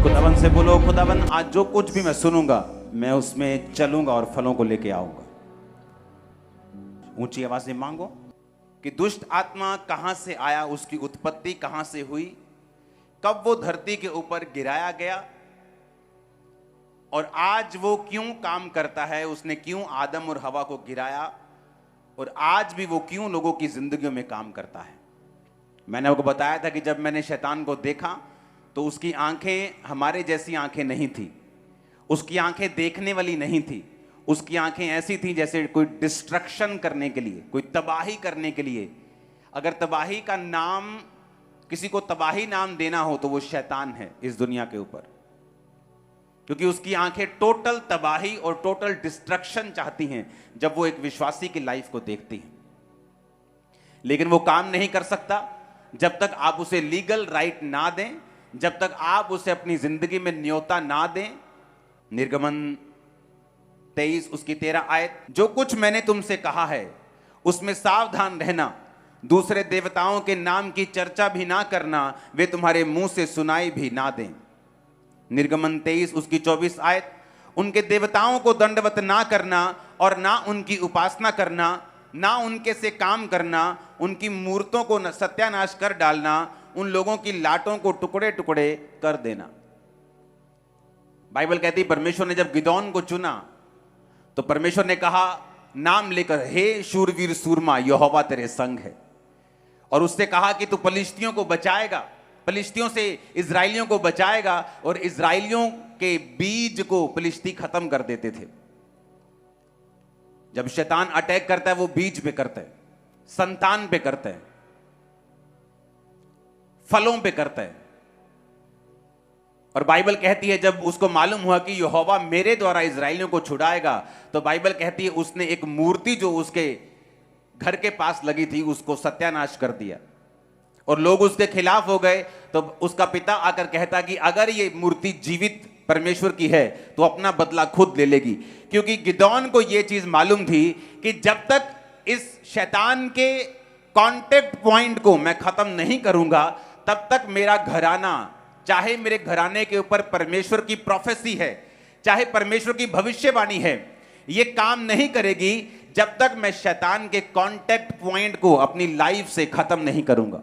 खुदावन से बोलो, खुदावन आज जो कुछ भी मैं सुनूंगा मैं उसमें चलूंगा और फलों को लेके आऊंगा। ऊंची आवाज से मांगो कि दुष्ट आत्मा कहां से आया, उसकी उत्पत्ति कहां से हुई, कब वो धरती के ऊपर गिराया गया और आज वो क्यों काम करता है, उसने क्यों आदम और हवा को गिराया और आज भी वो क्यों लोगों की जिंदगियों में काम करता है। मैंने आपको बताया था कि जब मैंने शैतान को देखा तो उसकी आंखें हमारे जैसी आंखें नहीं थी, उसकी आंखें देखने वाली नहीं थी, उसकी आंखें ऐसी थी जैसे कोई डिस्ट्रक्शन करने के लिए, कोई तबाही करने के लिए। अगर तबाही का नाम, किसी को तबाही नाम देना हो तो वो शैतान है इस दुनिया के ऊपर, क्योंकि उसकी आंखें टोटल तबाही और टोटल डिस्ट्रक्शन चाहती हैं जब वो एक विश्वासी की लाइफ को देखती हैं। लेकिन वो काम नहीं कर सकता जब तक आप उसे लीगल राइट ना दें, जब तक आप उसे अपनी जिंदगी में न्योता ना दें। निर्गमन 23 उसकी 13 आयत, जो कुछ मैंने तुमसे कहा है उसमें सावधान रहना, दूसरे देवताओं के नाम की चर्चा भी ना करना, वे तुम्हारे मुंह से सुनाई भी ना दें। निर्गमन 23 उसकी 24 आयत, उनके देवताओं को दंडवत ना करना और ना उनकी उपासना करना, ना उनके से काम करना, उनकी मूर्तों को सत्यानाश कर डालना, उन लोगों की लाटों को टुकड़े टुकड़े कर देना। बाइबल कहती है परमेश्वर ने जब गिदोन को चुना तो परमेश्वर ने कहा नाम लेकर, हे शूरवीर सूरमा, यहोवा तेरे संग है। और उससे कहा कि तू फलिश्तियों को बचाएगा, फलिश्तियों से इजराइलियों को बचाएगा। और इजराइलियों के बीज को फलिश्ती खत्म कर देते थे। जब शैतान अटैक करता है वो बीज पे करता है, संतान पे करता है, फलों पे करता है। और बाइबल कहती है जब उसको मालूम हुआ कि यहोवा मेरे द्वारा इजराइलियों को छुड़ाएगा, तो बाइबल कहती है उसने एक मूर्ति जो उसके घर के पास लगी थी उसको सत्यानाश कर दिया और लोग उसके खिलाफ हो गए। तो उसका पिता आकर कहता कि अगर ये मूर्ति जीवित परमेश्वर की है तो अपना बदला खुद ले लेगी, क्योंकि गिदोन को यह चीज मालूम थी कि जब तक इस शैतान के कांटेक्ट पॉइंट को मैं खत्म नहीं करूंगा तब तक मेरा घराना, चाहे मेरे घराने के ऊपर परमेश्वर की प्रोफेसी है, चाहे परमेश्वर की भविष्यवाणी है, ये काम नहीं करेगी जब तक मैं शैतान के कांटेक्ट पॉइंट को अपनी लाइफ से खत्म नहीं करूंगा।